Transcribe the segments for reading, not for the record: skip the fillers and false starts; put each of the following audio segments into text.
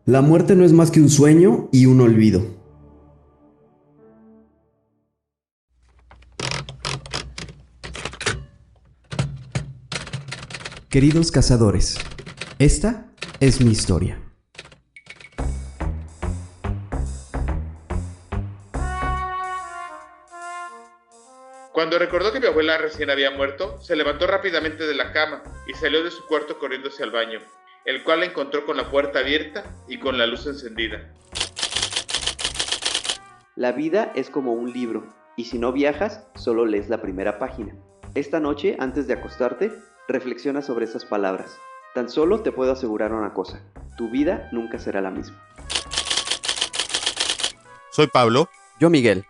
La muerte no es más que un sueño y un olvido. Queridos cazadores, esta es mi historia. Cuando recordó que mi abuela recién había muerto, se levantó rápidamente de la cama y salió de su cuarto corriéndose al baño, el cual la encontró con la puerta abierta y con la luz encendida. La vida es como un libro, y si no viajas, solo lees la primera página. Esta noche, antes de acostarte, reflexiona sobre esas palabras. Tan solo te puedo asegurar una cosa: tu vida nunca será la misma. Soy Pablo. Yo, Miguel.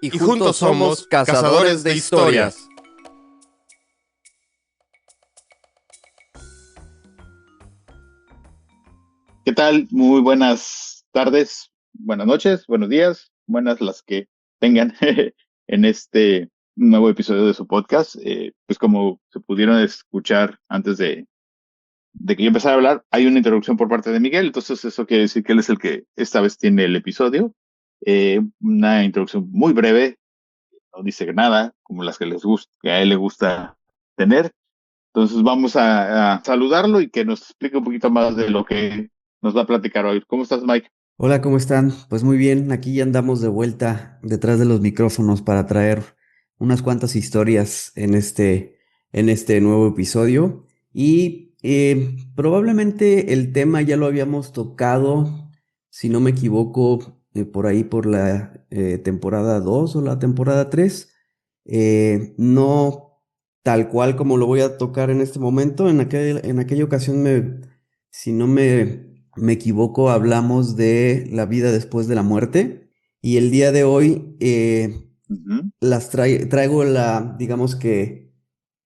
Y juntos somos Cazadores de Historias. ¿Qué tal? Muy buenas tardes, buenas noches, buenos días, buenas las que tengan en este nuevo episodio de su podcast. Pues como se pudieron escuchar antes de que yo empezara a hablar, hay una introducción por parte de Miguel, entonces eso quiere decir que él es el que esta vez tiene el episodio. Una introducción muy breve, no dice nada, como las que que a él le gusta tener. Entonces vamos a saludarlo y que nos explique un poquito más de lo que nos va a platicar hoy. ¿Cómo estás, Mike? Hola, ¿cómo están? Pues muy bien, aquí ya andamos de vuelta detrás de los micrófonos para traer unas cuantas historias en este nuevo episodio. Y probablemente el tema ya lo habíamos tocado, si no me equivoco, por ahí por la temporada 2 o la temporada 3. No tal cual como lo voy a tocar en este momento. En aquella ocasión, si no me equivoco, hablamos de la vida después de la muerte. Y el día de hoy Ujú. traigo digamos que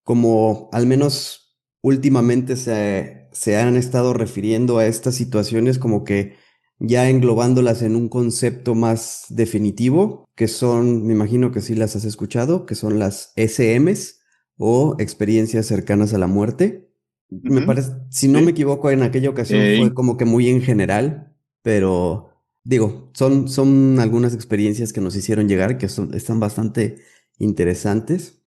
como al menos últimamente se han estado refiriendo a estas situaciones, como que ya englobándolas en un concepto más definitivo, que son, me imagino que sí las has escuchado, que son las SMs o experiencias cercanas a la muerte. Me Ujú. parece, si no me Sí. equivoco, en aquella ocasión fue como que muy en general, pero digo, son algunas experiencias que nos hicieron llegar que están bastante interesantes.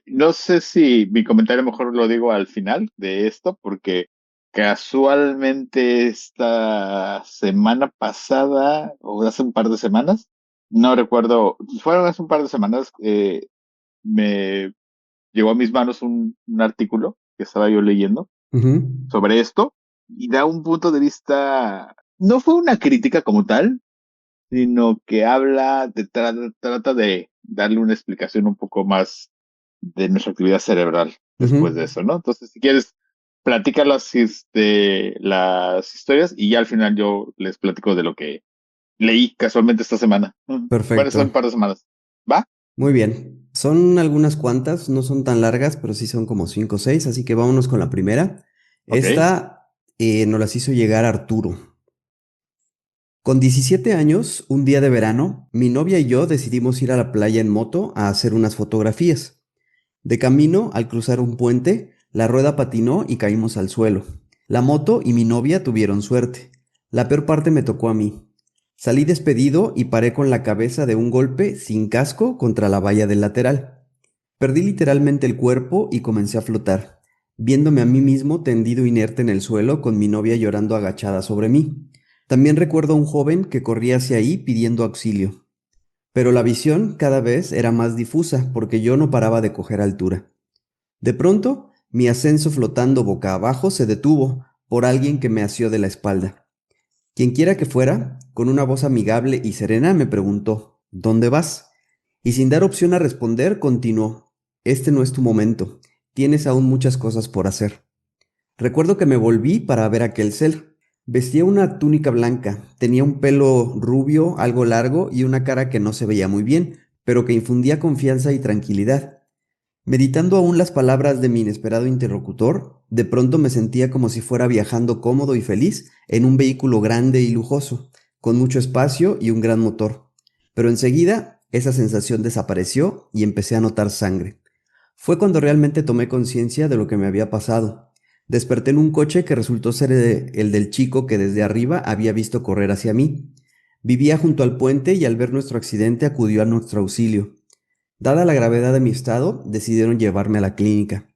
No sé si mi comentario mejor lo digo al final de esto, porque casualmente esta semana pasada, o hace un par de semanas, no recuerdo, fueron hace un par de semanas, me llegó a mis manos un artículo que estaba yo leyendo Ujú, sobre esto y da un punto de vista, no fue una crítica como tal, sino que trata de darle una explicación un poco más de nuestra actividad cerebral después de ujú. eso, ¿no? Entonces, si quieres, platica las historias y ya al final yo les platico de lo que leí casualmente esta semana. Bueno, son Perfecto. un par de semanas. ¿Va? Muy bien. Son algunas cuantas, no son tan largas, pero sí son como 5 o 6, así que vámonos con la primera. Ok. Esta nos las hizo llegar Arturo. Con 17 años, un día de verano, mi novia y yo decidimos ir a la playa en moto a hacer unas fotografías. De camino, al cruzar un puente, la rueda patinó y caímos al suelo. La moto y mi novia tuvieron suerte. La peor parte me tocó a mí. Salí despedido y paré con la cabeza de un golpe sin casco contra la valla del lateral. Perdí literalmente el cuerpo y comencé a flotar, viéndome a mí mismo tendido inerte en el suelo con mi novia llorando agachada sobre mí. También recuerdo a un joven que corría hacia ahí pidiendo auxilio. Pero la visión cada vez era más difusa porque yo no paraba de coger altura. De pronto, mi ascenso flotando boca abajo se detuvo por alguien que me asió de la espalda. Quienquiera que fuera, con una voz amigable y serena me preguntó: ¿dónde vas? Y sin dar opción a responder, continuó: este no es tu momento, tienes aún muchas cosas por hacer. Recuerdo que me volví para ver aquel ser. Vestía una túnica blanca, tenía un pelo rubio, algo largo y una cara que no se veía muy bien, pero que infundía confianza y tranquilidad. Meditando aún las palabras de mi inesperado interlocutor, de pronto me sentía como si fuera viajando cómodo y feliz en un vehículo grande y lujoso, con mucho espacio y un gran motor. Pero enseguida esa sensación desapareció y empecé a notar sangre. Fue cuando realmente tomé conciencia de lo que me había pasado. Desperté en un coche que resultó ser el del chico que desde arriba había visto correr hacia mí. Vivía junto al puente y al ver nuestro accidente acudió a nuestro auxilio. Dada la gravedad de mi estado, decidieron llevarme a la clínica.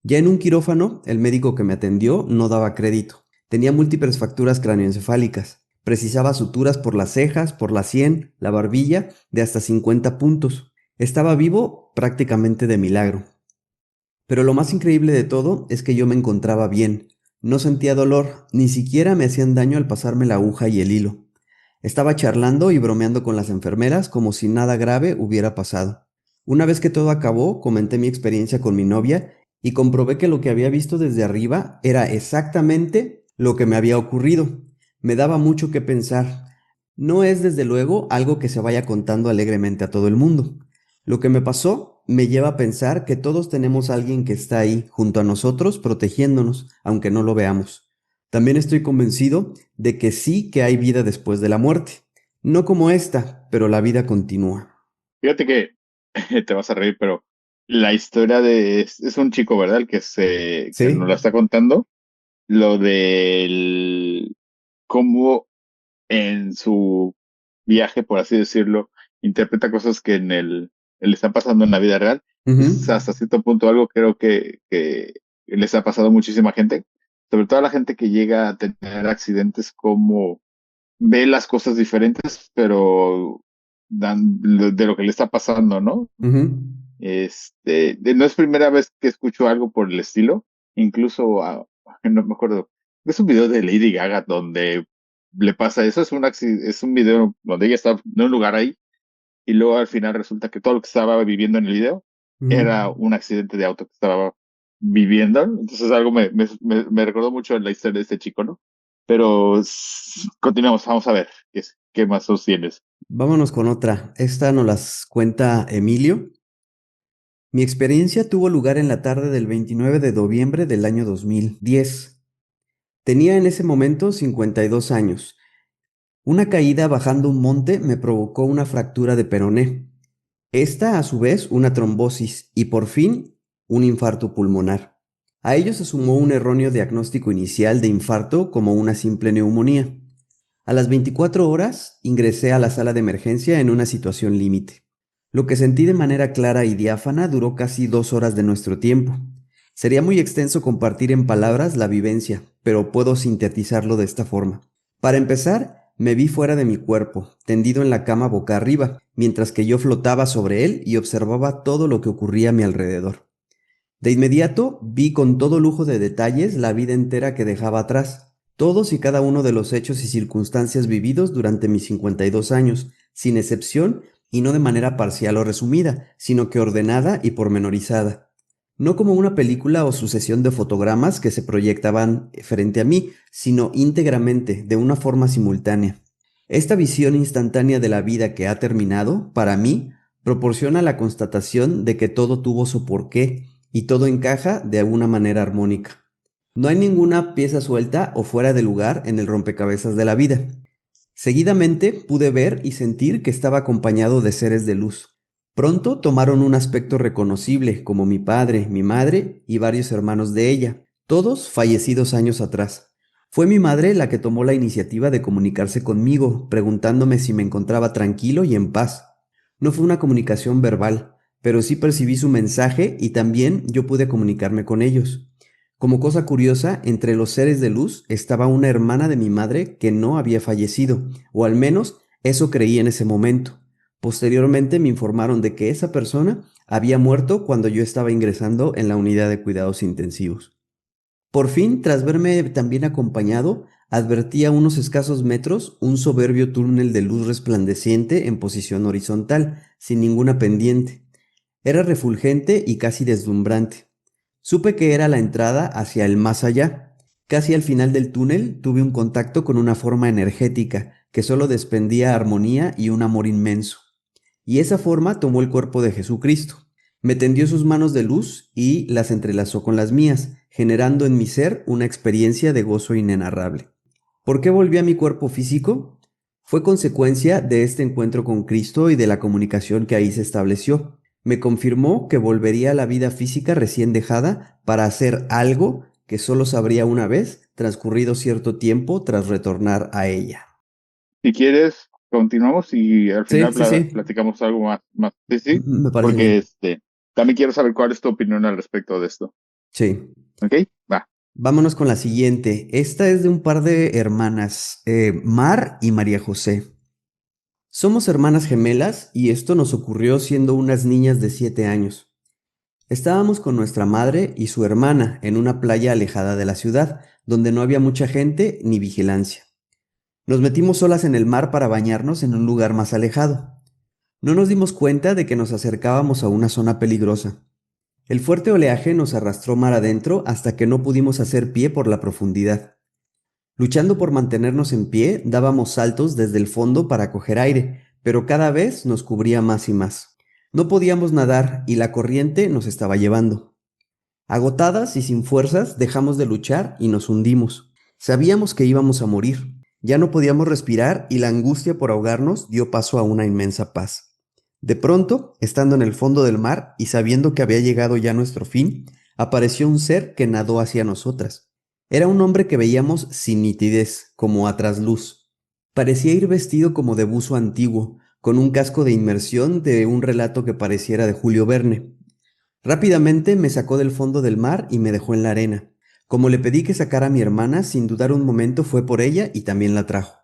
Ya en un quirófano, el médico que me atendió no daba crédito. Tenía múltiples fracturas craneoencefálicas. Precisaba suturas por las cejas, por la sien, la barbilla, de hasta 50 puntos. Estaba vivo prácticamente de milagro. Pero lo más increíble de todo es que yo me encontraba bien. No sentía dolor, ni siquiera me hacían daño al pasarme la aguja y el hilo. Estaba charlando y bromeando con las enfermeras como si nada grave hubiera pasado. Una vez que todo acabó, comenté mi experiencia con mi novia y comprobé que lo que había visto desde arriba era exactamente lo que me había ocurrido. Me daba mucho que pensar. No es desde luego algo que se vaya contando alegremente a todo el mundo. Lo que me pasó me lleva a pensar que todos tenemos a alguien que está ahí junto a nosotros protegiéndonos, aunque no lo veamos. También estoy convencido de que sí que hay vida después de la muerte. No como esta, pero la vida continúa. Fíjate que te vas a reír, pero la historia es un chico, ¿verdad? Que nos la ¿Sí? está contando. Lo del cómo en su viaje, por así decirlo, interpreta cosas que le están pasando en la vida real. Es Ujú, hasta cierto punto algo creo que les ha pasado a muchísima gente, sobre todo a la gente que llega a tener accidentes, como ve las cosas diferentes, pero de lo que le está pasando, ¿no? ujú. No es primera vez que escucho algo por el estilo, incluso no me acuerdo, es un video de Lady Gaga donde le pasa eso, es un video donde ella está en un lugar ahí y luego al final resulta que todo lo que estaba viviendo en el video Ujú. era un accidente de auto que estaba viviendo, entonces algo me recordó mucho la historia de este chico, ¿no? Pero continuamos, vamos a ver qué más tienes. Vámonos con otra. Esta nos las cuenta Emilio. Mi experiencia tuvo lugar en la tarde del 29 de noviembre del año 2010. Tenía en ese momento 52 años. Una caída bajando un monte me provocó una fractura de peroné. Esta, a su vez, una trombosis y, por fin, un infarto pulmonar. A ello se sumó un erróneo diagnóstico inicial de infarto como una simple neumonía. A las 24 horas ingresé a la sala de emergencia en una situación límite. Lo que sentí de manera clara y diáfana duró casi 2 horas de nuestro tiempo. Sería muy extenso compartir en palabras la vivencia, pero puedo sintetizarlo de esta forma. Para empezar, me vi fuera de mi cuerpo, tendido en la cama boca arriba, mientras que yo flotaba sobre él y observaba todo lo que ocurría a mi alrededor. De inmediato vi con todo lujo de detalles la vida entera que dejaba atrás, todos y cada uno de los hechos y circunstancias vividos durante mis 52 años, sin excepción y no de manera parcial o resumida, sino que ordenada y pormenorizada. No como una película o sucesión de fotogramas que se proyectaban frente a mí, sino íntegramente, de una forma simultánea. Esta visión instantánea de la vida que ha terminado, para mí, proporciona la constatación de que todo tuvo su porqué y todo encaja de alguna manera armónica. No hay ninguna pieza suelta o fuera de lugar en el rompecabezas de la vida. Seguidamente pude ver y sentir que estaba acompañado de seres de luz. Pronto tomaron un aspecto reconocible, como mi padre, mi madre y varios hermanos de ella, todos fallecidos años atrás. Fue mi madre la que tomó la iniciativa de comunicarse conmigo, preguntándome si me encontraba tranquilo y en paz. No fue una comunicación verbal, pero sí percibí su mensaje y también yo pude comunicarme con ellos. Como cosa curiosa, entre los seres de luz estaba una hermana de mi madre que no había fallecido, o al menos eso creí en ese momento. Posteriormente me informaron de que esa persona había muerto cuando yo estaba ingresando en la unidad de cuidados intensivos. Por fin, tras verme también acompañado, advertí a unos escasos metros un soberbio túnel de luz resplandeciente en posición horizontal, sin ninguna pendiente. Era refulgente y casi deslumbrante. Supe que era la entrada hacia el más allá. Casi al final del túnel tuve un contacto con una forma energética que solo desprendía armonía y un amor inmenso. Y esa forma tomó el cuerpo de Jesucristo. Me tendió sus manos de luz y las entrelazó con las mías, generando en mi ser una experiencia de gozo inenarrable. ¿Por qué volví a mi cuerpo físico? Fue consecuencia de este encuentro con Cristo y de la comunicación que ahí se estableció. Me confirmó que volvería a la vida física recién dejada para hacer algo que solo sabría una vez, transcurrido cierto tiempo tras retornar a ella. Si quieres, continuamos y al Sí, final sí, sí. platicamos algo más. Sí, sí, Me parece porque bien. también quiero saber cuál es tu opinión al respecto de esto. Sí. ¿Ok? Va. Vámonos con la siguiente. Esta es de un par de hermanas, Mar y María José. Somos hermanas gemelas y esto nos ocurrió siendo unas niñas de 7 años. Estábamos con nuestra madre y su hermana en una playa alejada de la ciudad, donde no había mucha gente ni vigilancia. Nos metimos solas en el mar para bañarnos en un lugar más alejado. No nos dimos cuenta de que nos acercábamos a una zona peligrosa. El fuerte oleaje nos arrastró mar adentro hasta que no pudimos hacer pie por la profundidad. Luchando por mantenernos en pie, dábamos saltos desde el fondo para coger aire, pero cada vez nos cubría más y más. No podíamos nadar y la corriente nos estaba llevando. Agotadas y sin fuerzas, dejamos de luchar y nos hundimos. Sabíamos que íbamos a morir. Ya no podíamos respirar y la angustia por ahogarnos dio paso a una inmensa paz. De pronto, estando en el fondo del mar y sabiendo que había llegado ya nuestro fin, apareció un ser que nadó hacia nosotras. Era un hombre que veíamos sin nitidez, como a trasluz. Parecía ir vestido como de buzo antiguo, con un casco de inmersión de un relato que pareciera de Julio Verne. Rápidamente me sacó del fondo del mar y me dejó en la arena. Como le pedí que sacara a mi hermana, sin dudar un momento fue por ella y también la trajo.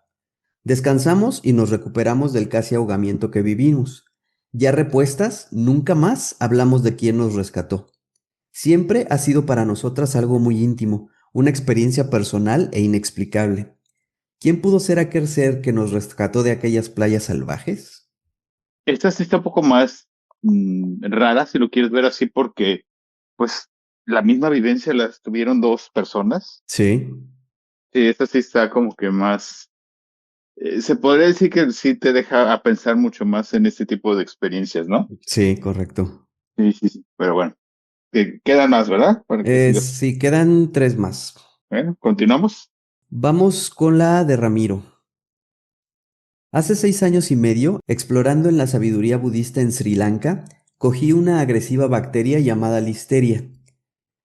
Descansamos y nos recuperamos del casi ahogamiento que vivimos. Ya repuestas, nunca más hablamos de quién nos rescató. Siempre ha sido para nosotras algo muy íntimo, una experiencia personal e inexplicable. ¿Quién pudo ser aquel ser que nos rescató de aquellas playas salvajes? Esta sí está un poco más rara, si lo quieres ver así, porque pues la misma vivencia la tuvieron dos personas. Sí, Sí, esta sí está como que más, se podría decir que sí te deja a pensar mucho más en este tipo de experiencias, ¿no? sí, correcto. Sí, sí, sí, pero bueno, quedan más, ¿verdad? Para que sigas. Sí, quedan 3 más. Bueno, continuamos. Vamos con la de Ramiro. Hace 6 años y medio, explorando en la sabiduría budista en Sri Lanka, cogí una agresiva bacteria llamada listeria.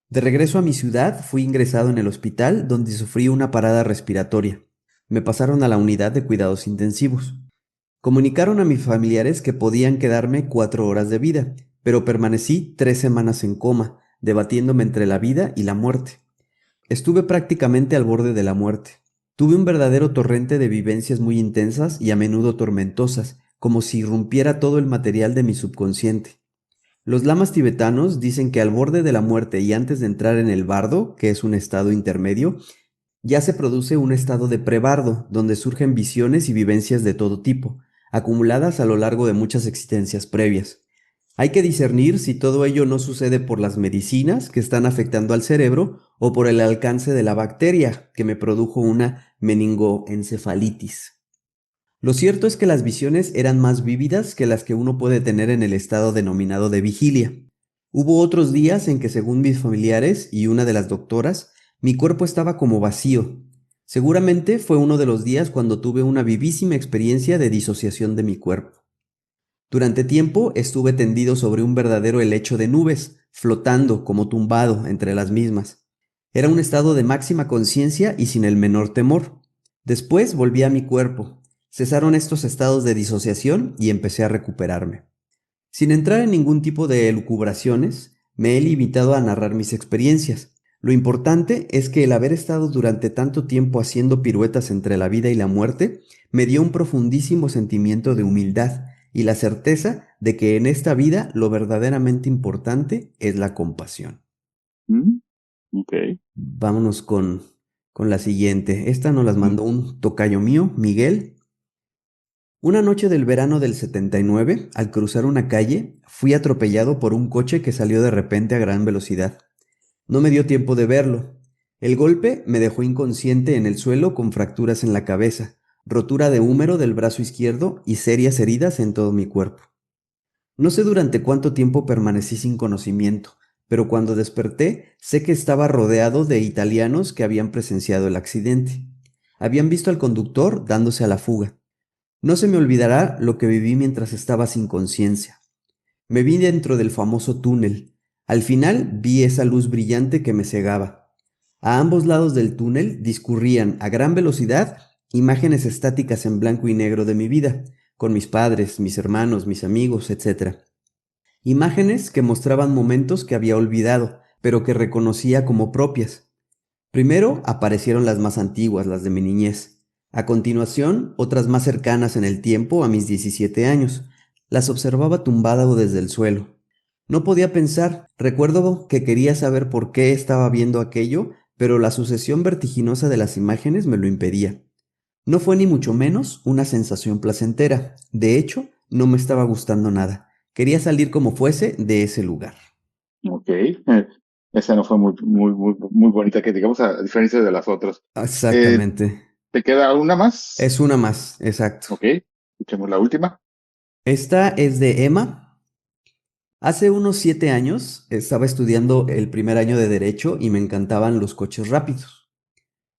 De regreso a mi ciudad, fui ingresado en el hospital donde sufrí una parada respiratoria. Me pasaron a la unidad de cuidados intensivos. Comunicaron a mis familiares que podían quedarme 4 horas de vida, pero permanecí 3 semanas en coma, debatiéndome entre la vida y la muerte. Estuve prácticamente al borde de la muerte. Tuve un verdadero torrente de vivencias muy intensas y a menudo tormentosas, como si irrumpiera todo el material de mi subconsciente. Los lamas tibetanos dicen que al borde de la muerte y antes de entrar en el bardo, que es un estado intermedio, ya se produce un estado de prebardo, donde surgen visiones y vivencias de todo tipo, acumuladas a lo largo de muchas existencias previas. Hay que discernir si todo ello no sucede por las medicinas que están afectando al cerebro o por el alcance de la bacteria que me produjo una meningoencefalitis. Lo cierto es que las visiones eran más vívidas que las que uno puede tener en el estado denominado de vigilia. Hubo otros días en que, según mis familiares y una de las doctoras, mi cuerpo estaba como vacío. Seguramente fue uno de los días cuando tuve una vivísima experiencia de disociación de mi cuerpo. Durante tiempo estuve tendido sobre un verdadero helecho de nubes, flotando como tumbado entre las mismas. Era un estado de máxima conciencia y sin el menor temor. Después volví a mi cuerpo. Cesaron estos estados de disociación y empecé a recuperarme. Sin entrar en ningún tipo de elucubraciones, me he limitado a narrar mis experiencias. Lo importante es que el haber estado durante tanto tiempo haciendo piruetas entre la vida y la muerte me dio un profundísimo sentimiento de humildad y la certeza de que en esta vida lo verdaderamente importante es la compasión. Ok. Vámonos con la siguiente. Esta nos las mandó un tocayo mío, Miguel. Una noche del verano del 79, al cruzar una calle, fui atropellado por un coche que salió de repente a gran velocidad. No me dio tiempo de verlo. El golpe me dejó inconsciente en el suelo con fracturas en la cabeza, rotura de húmero del brazo izquierdo y serias heridas en todo mi cuerpo. No sé durante cuánto tiempo permanecí sin conocimiento, pero cuando desperté sé que estaba rodeado de italianos que habían presenciado el accidente. Habían visto al conductor dándose a la fuga. No se me olvidará lo que viví mientras estaba sin conciencia. Me vi dentro del famoso túnel. Al final vi esa luz brillante que me cegaba. A ambos lados del túnel discurrían a gran velocidad imágenes estáticas en blanco y negro de mi vida, con mis padres, mis hermanos, mis amigos, etc. Imágenes que mostraban momentos que había olvidado, pero que reconocía como propias. Primero aparecieron las más antiguas, las de mi niñez. A continuación, otras más cercanas en el tiempo a mis 17 años. Las observaba tumbado desde el suelo. No podía pensar. Recuerdo que quería saber por qué estaba viendo aquello, pero la sucesión vertiginosa de las imágenes me lo impedía. No fue ni mucho menos una sensación placentera. De hecho, no me estaba gustando nada. Quería salir como fuese de ese lugar. Ok. Esa no fue muy bonita, que digamos, a diferencia de las otras. Exactamente. ¿Te queda una más? Es una más, exacto. Ok. Escuchemos la última. Esta es de Emma. Hace unos 7 años estaba estudiando el primer año de Derecho y me encantaban los coches rápidos.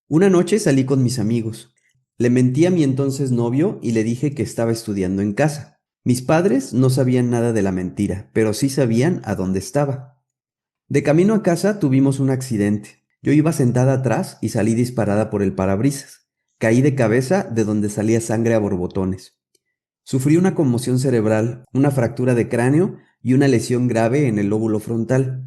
Una noche salí con mis amigos. Le mentí a mi entonces novio y le dije que estaba estudiando en casa. Mis padres no sabían nada de la mentira, pero sí sabían a dónde estaba. De camino a casa tuvimos un accidente. Yo iba sentada atrás y salí disparada por el parabrisas. Caí de cabeza de donde salía sangre a borbotones. Sufrí una conmoción cerebral, una fractura de cráneo y una lesión grave en el lóbulo frontal.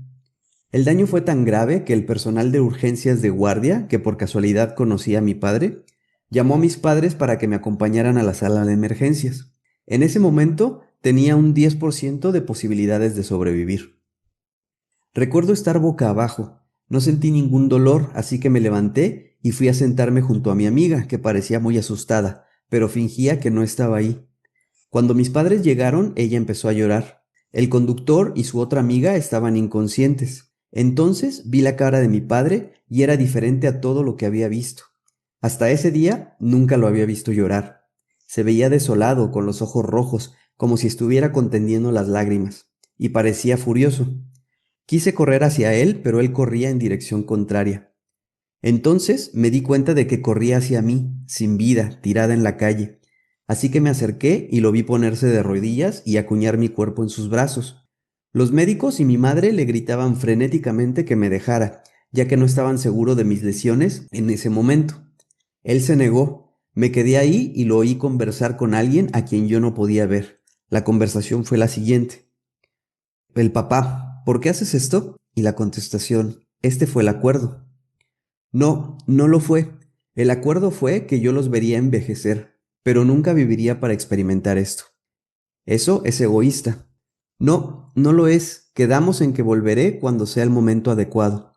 El daño fue tan grave que el personal de urgencias de guardia, que por casualidad conocía a mi padre, llamó a mis padres para que me acompañaran a la sala de emergencias. En ese momento tenía un 10% de posibilidades de sobrevivir. Recuerdo estar boca abajo. No sentí ningún dolor, así que me levanté y fui a sentarme junto a mi amiga, que parecía muy asustada, pero fingía que no estaba ahí. Cuando mis padres llegaron, ella empezó a llorar. El conductor y su otra amiga estaban inconscientes. Entonces vi la cara de mi padre y era diferente a todo lo que había visto. Hasta ese día nunca lo había visto llorar. Se veía desolado, con los ojos rojos, como si estuviera conteniendo las lágrimas, y parecía furioso. Quise correr hacia él, pero él corría en dirección contraria. Entonces me di cuenta de que corría hacia mí, sin vida, tirada en la calle. Así que me acerqué y lo vi ponerse de rodillas y acuñar mi cuerpo en sus brazos. Los médicos y mi madre le gritaban frenéticamente que me dejara, ya que no estaban seguros de mis lesiones en ese momento. Él se negó. Me quedé ahí y lo oí conversar con alguien a quien yo no podía ver. La conversación fue la siguiente. El papá, ¿por qué haces esto? Y la contestación, este fue el acuerdo. No, no lo fue. El acuerdo fue que yo los vería envejecer, pero nunca viviría para experimentar esto. Eso es egoísta. No, no lo es. Quedamos en que volveré cuando sea el momento adecuado.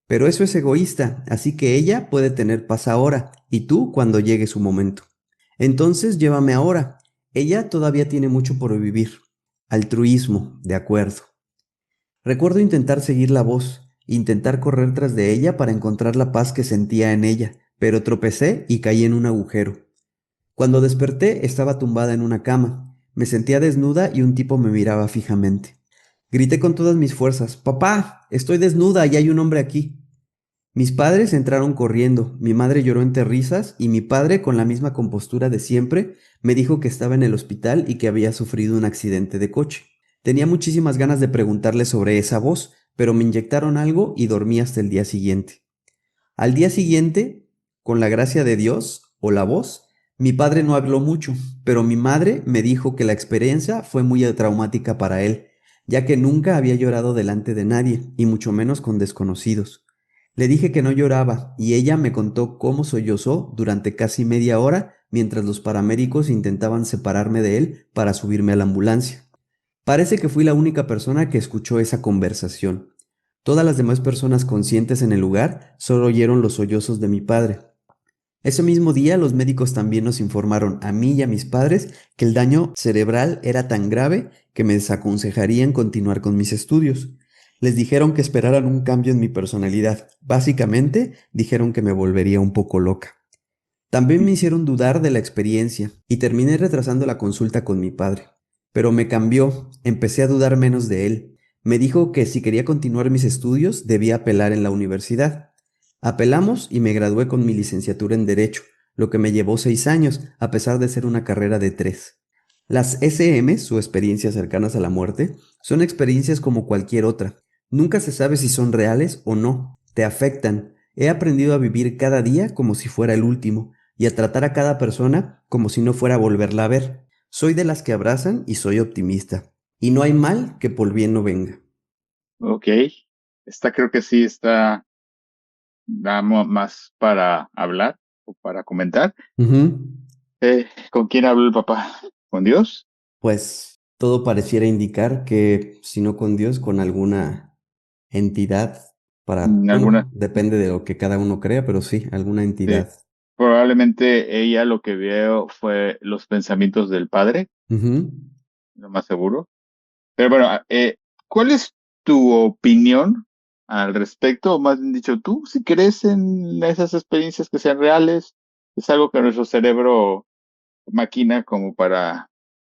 Pero eso es egoísta, así que ella puede tener paz ahora, y tú cuando llegue su momento. Entonces llévame ahora. Ella todavía tiene mucho por vivir. Altruismo, de acuerdo. Recuerdo intentar seguir la voz, intentar correr tras de ella para encontrar la paz que sentía en ella, pero tropecé y caí en un agujero. Cuando desperté estaba tumbada en una cama. Me sentía desnuda y un tipo me miraba fijamente. Grité con todas mis fuerzas, «¡Papá! Estoy desnuda y hay un hombre aquí!». Mis padres entraron corriendo, mi madre lloró entre risas y mi padre, con la misma compostura de siempre, me dijo que estaba en el hospital y que había sufrido un accidente de coche. Tenía muchísimas ganas de preguntarle sobre esa voz, pero me inyectaron algo y dormí hasta el día siguiente. Al día siguiente, con la gracia de Dios, o la voz, mi padre no habló mucho, pero mi madre me dijo que la experiencia fue muy traumática para él, ya que nunca había llorado delante de nadie, y mucho menos con desconocidos. Le dije que no lloraba, y ella me contó cómo sollozó durante casi media hora mientras los paramédicos intentaban separarme de él para subirme a la ambulancia. Parece que fui la única persona que escuchó esa conversación. Todas las demás personas conscientes en el lugar solo oyeron los sollozos de mi padre. Ese mismo día los médicos también nos informaron a mí y a mis padres que el daño cerebral era tan grave que me desaconsejarían continuar con mis estudios. Les dijeron que esperaran un cambio en mi personalidad. Básicamente, dijeron que me volvería un poco loca. También me hicieron dudar de la experiencia y terminé retrasando la consulta con mi padre. Pero me cambió, empecé a dudar menos de él. Me dijo que si quería continuar mis estudios debía apelar en la universidad. Apelamos y me gradué con mi licenciatura en Derecho, lo que me llevó 6 años, a pesar de ser una carrera de 3. Las SMs, o experiencias cercanas a la muerte, son experiencias como cualquier otra. Nunca se sabe si son reales o no. Te afectan. He aprendido a vivir cada día como si fuera el último y a tratar a cada persona como si no fuera a volverla a ver. Soy de las que abrazan y soy optimista. Y no hay mal que por bien no venga. Ok. Esta creo que sí está más para hablar o para comentar. Ujú. ¿Con quién habló el papá? ¿Con Dios? Pues todo pareciera indicar que, si no con Dios, con alguna entidad para, ¿Alguna? bueno, depende de lo que cada uno crea, pero sí, alguna Sí. entidad. Probablemente ella lo que vio fue los pensamientos del padre, Ujú. lo más seguro. Pero bueno, ¿cuál es tu opinión al respecto? O más bien dicho, ¿tú si crees en esas experiencias que sean reales? ¿Es algo que nuestro cerebro maquina como para,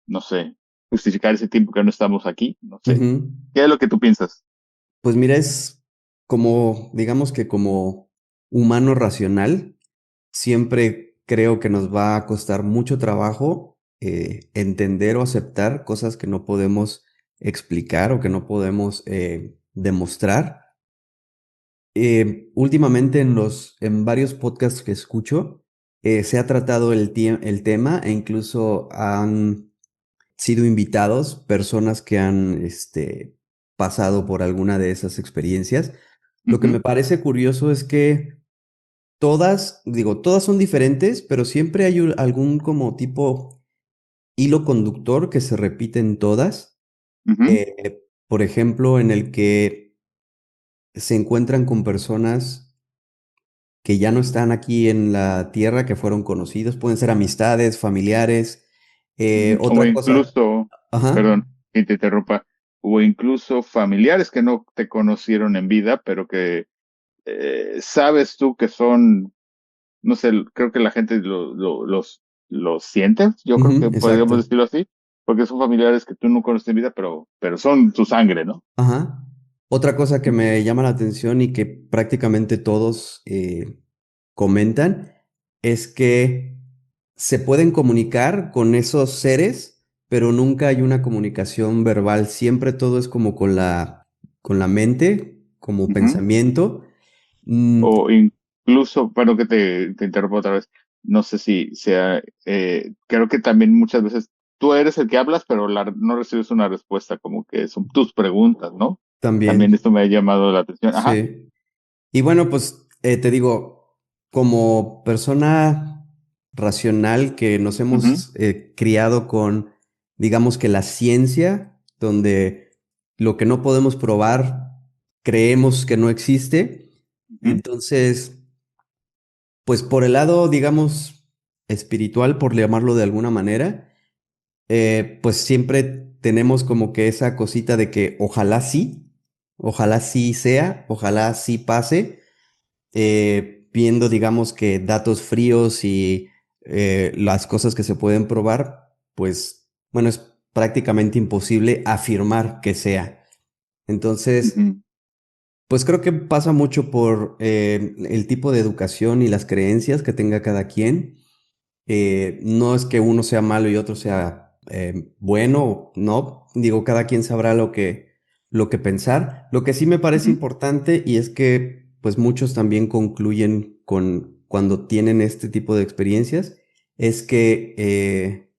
no sé, justificar ese tiempo que no estamos aquí? No sé. Ujú. ¿Qué es lo que tú piensas? Pues mira, es como, digamos que como humano racional, siempre creo que nos va a costar mucho trabajo entender o aceptar cosas que no podemos explicar o que no podemos demostrar. Últimamente en varios podcasts que escucho, se ha tratado el tema e incluso han sido invitados personas que han pasado por alguna de esas experiencias. Lo que Ujú, me parece curioso es que todas, digo, todas son diferentes, pero siempre hay algún como tipo hilo conductor que se repite en todas. ujú, Por ejemplo, en el que se encuentran con personas que ya no están aquí en la tierra, que fueron conocidos, pueden ser amistades, familiares. O Otra cosa, incluso, ajá, perdón, que te interrumpa, o incluso familiares que no te conocieron en vida, pero que sabes tú que son, no sé, creo que la gente los siente, yo creo ujú, que podríamos exacto, decirlo así, porque son familiares que tú no conoces en vida, pero son tu sangre, ¿no? ajá. Otra cosa que me llama la atención y que prácticamente todos comentan es que se pueden comunicar con esos seres, pero nunca hay una comunicación verbal. Siempre todo es como con la mente, como Ujú. pensamiento. Mm, O incluso, bueno, que te interrumpo otra vez, no sé si sea, creo que también muchas veces tú eres el que hablas, pero no recibes una respuesta, como que son tus preguntas, ¿no? También también, esto me ha llamado la atención. Ajá. sí. Y bueno, pues te digo, como persona racional que nos Ujú, hemos criado con, digamos que la ciencia, donde lo que no podemos probar creemos que no existe, ujú, entonces, pues por el lado, digamos, espiritual, por llamarlo de alguna manera, pues siempre tenemos como que esa cosita de que ojalá sí sea, ojalá sí pase, viendo, digamos que datos fríos y las cosas que se pueden probar, pues bueno, es prácticamente imposible afirmar que sea. Entonces, ujú, pues creo que pasa mucho por el tipo de educación y las creencias que tenga cada quien. No es que uno sea malo y otro sea bueno, no. Digo, cada quien sabrá lo que pensar. Lo que sí me parece ujú. importante y es que pues muchos también concluyen con cuando tienen este tipo de experiencias, es que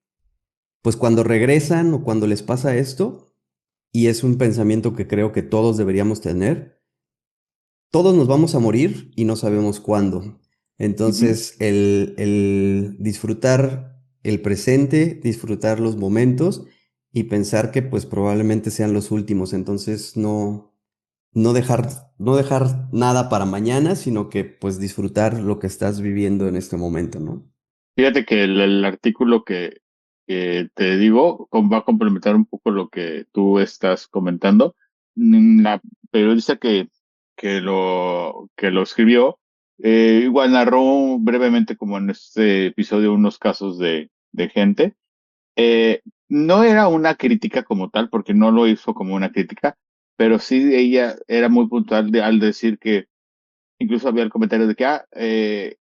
pues cuando regresan o cuando les pasa esto, y es un pensamiento que creo que todos deberíamos tener, todos nos vamos a morir y no sabemos cuándo. Ujú. Entonces, el disfrutar el presente, disfrutar los momentos y pensar que pues probablemente sean los últimos. Entonces, no dejar nada para mañana, sino que pues disfrutar lo que estás viviendo en este momento, ¿no? Fíjate que el artículo que te digo va a complementar un poco lo que tú estás comentando. La periodista que lo escribió, igual narró brevemente, como en este episodio, unos casos de gente. No era una crítica como tal, porque no lo hizo como una crítica, pero sí ella era muy puntual al decir que incluso había el comentario de que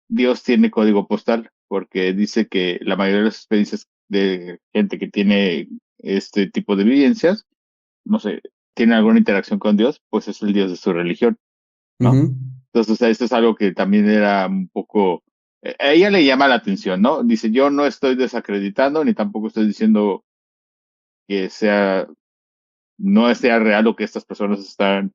Dios tiene código postal, porque dice que la mayoría de las experiencias de gente que tiene este tipo de vivencias, no sé, tiene alguna interacción con Dios, pues es el Dios de su religión, ¿no? Ujú, Entonces, o sea, esto es algo que también era un poco, a ella le llama la atención, ¿no? Dice, yo no estoy desacreditando ni tampoco estoy diciendo que sea, no sea real lo que estas personas están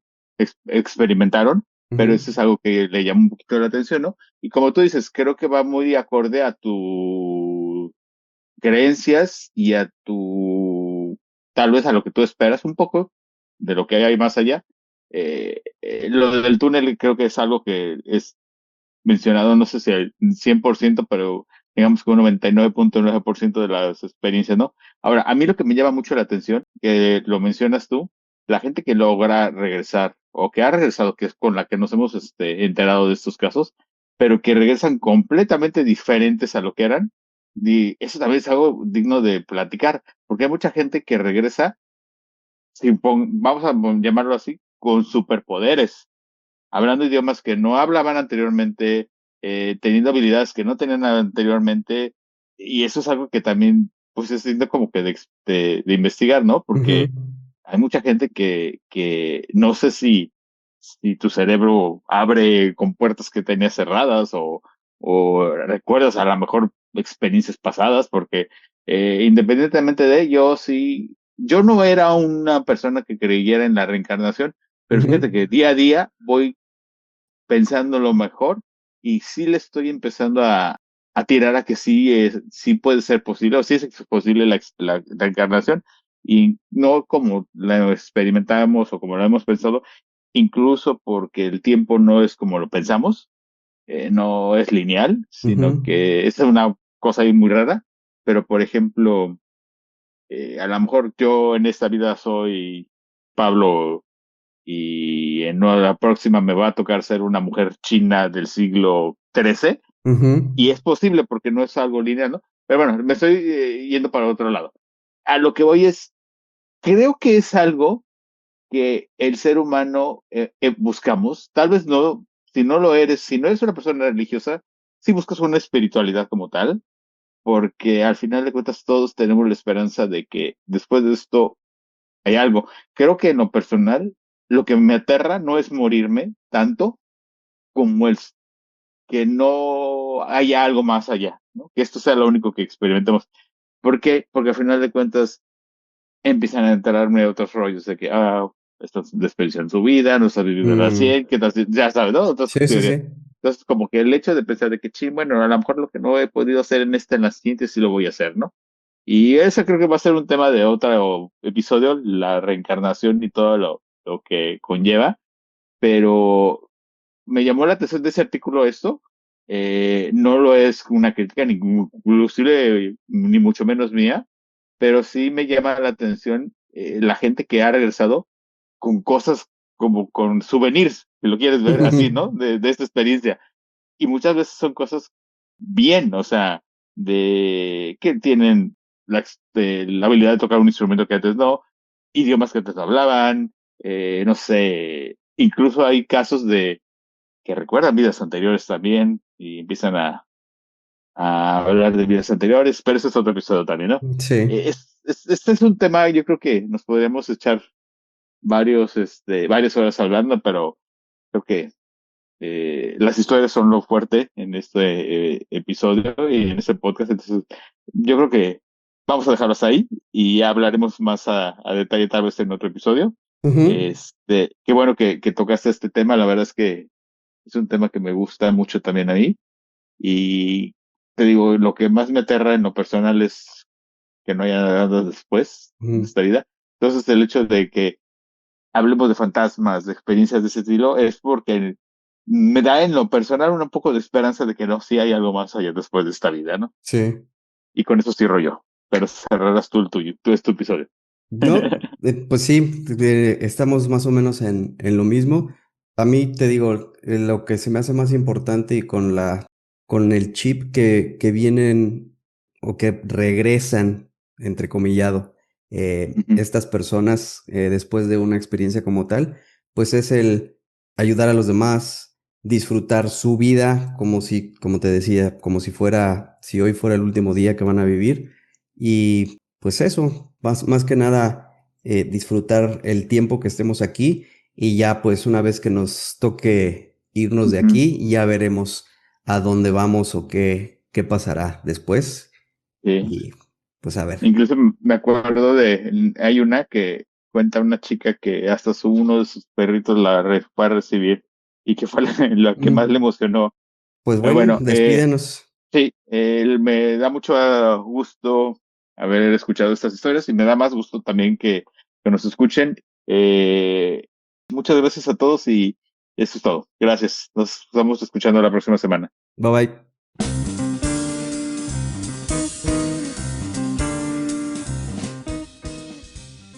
experimentaron, pero ujú, eso es algo que le llama un poquito la atención, ¿no? Y como tú dices, creo que va muy acorde a tu creencias y a tu, tal vez a lo que tú esperas un poco de lo que hay más allá. Lo del túnel creo que es algo que es mencionado, no sé si al 100%, pero digamos que un 99.9% de las experiencias, ¿no? Ahora, a mí lo que me llama mucho la atención, que lo mencionas tú, la gente que logra regresar o que ha regresado, que es con la que nos hemos enterado de estos casos, pero que regresan completamente diferentes a lo que eran, y eso también es algo digno de platicar, porque hay mucha gente que regresa, vamos a llamarlo así, con superpoderes hablando idiomas que no hablaban anteriormente, teniendo habilidades que no tenían anteriormente, y eso es algo que también, pues, es digno como que de investigar, ¿no? ujú, Porque hay mucha gente que no sé si tu cerebro abre con puertas que tenías cerradas o recuerdas a lo mejor experiencias pasadas, porque independientemente de ello, sí, yo no era una persona que creyera en la reencarnación, pero fíjate ujú, que día a día voy pensando lo mejor y sí le estoy empezando a tirar a que sí, sí puede ser posible, o sí es posible la encarnación y no como la experimentamos o como lo hemos pensado, incluso porque el tiempo no es como lo pensamos, no es lineal, sino ujú, que es una cosa ahí muy rara, pero por ejemplo, a lo mejor yo en esta vida soy Pablo y en la próxima me va a tocar ser una mujer china del siglo XIII, ujú, y es posible porque no es algo lineal, ¿no? Pero bueno, me estoy yendo para otro lado. A lo que voy es, creo que es algo que el ser humano buscamos, tal vez no, si no lo eres, si no eres una persona religiosa, si buscas una espiritualidad como tal, porque al final de cuentas todos tenemos la esperanza de que después de esto hay algo. Creo que en lo personal, lo que me aterra no es morirme tanto como el que no haya algo más allá, ¿no? Que esto sea lo único que experimentemos. ¿Por qué? Porque al final de cuentas empiezan a enterarme otros rollos de que, estás desperdiciando su vida, no estás viviendo la mm. 100, que estás, ya sabes, ¿no? Otras Sí, sí, teorías. sí. Entonces, como que el hecho de pensar de que, sí, bueno, a lo mejor lo que no he podido hacer en la siguiente sí lo voy a hacer, ¿no? Y eso creo que va a ser un tema de otro episodio, la reencarnación y todo lo que conlleva, pero me llamó la atención de ese artículo esto. No lo es una crítica, ni inclusive ni mucho menos mía, pero sí me llama la atención la gente que ha regresado con cosas como con souvenirs, si lo quieres ver así, ¿no? De esta experiencia. Y muchas veces son cosas bien, o sea, de que tienen la habilidad de tocar un instrumento que antes no, idiomas que antes no hablaban, no sé, incluso hay casos de que recuerdan vidas anteriores también y empiezan a hablar de vidas anteriores, pero eso es otro episodio también, ¿no? Sí. Este es un tema, yo creo que nos podríamos echar varias horas hablando, pero creo que las historias son lo fuerte en este episodio y en este podcast, entonces yo creo que vamos a dejarlos ahí y ya hablaremos más a detalle tal vez en otro episodio. Ujú, Qué bueno que tocaste este tema, la verdad es que es un tema que me gusta mucho también a mí. Y te digo, lo que más me aterra en lo personal es que no haya nada después de ujú. esta vida. Entonces, el hecho de que hablemos de fantasmas, de experiencias de ese estilo, es porque me da en lo personal un poco de esperanza de que no, sí hay algo más allá después de esta vida, ¿no? Sí. Y con eso cierro yo. Pero cerrarás tú el tuyo, tú es tu episodio. No, pues sí, estamos más o menos en lo mismo. A mí te digo, lo que se me hace más importante y con el chip que vienen o que regresan, entrecomillado, Ujú. estas personas después de una experiencia como tal, pues es el ayudar a los demás, disfrutar su vida como si, como te decía, como si hoy fuera el último día que van a vivir. Y pues eso, más que nada, disfrutar el tiempo que estemos aquí y ya pues una vez que nos toque irnos de Ujú. aquí, ya veremos a dónde vamos o qué pasará después. Sí. Y pues a ver. Incluso me acuerdo hay una que cuenta una chica que hasta uno de sus perritos fue a recibir y que fue lo que más le Mm, emocionó. Pues Pero bueno, bueno, despídenos. sí, me da mucho gusto haber escuchado estas historias y me da más gusto también que nos escuchen. Muchas gracias a todos y eso es todo. Gracias. Nos estamos escuchando la próxima semana. Bye bye.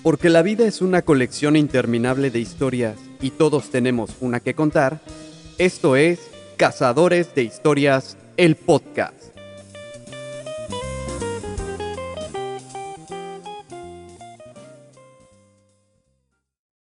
Porque la vida es una colección interminable de historias y todos tenemos una que contar, esto es Cazadores de Historias, el podcast.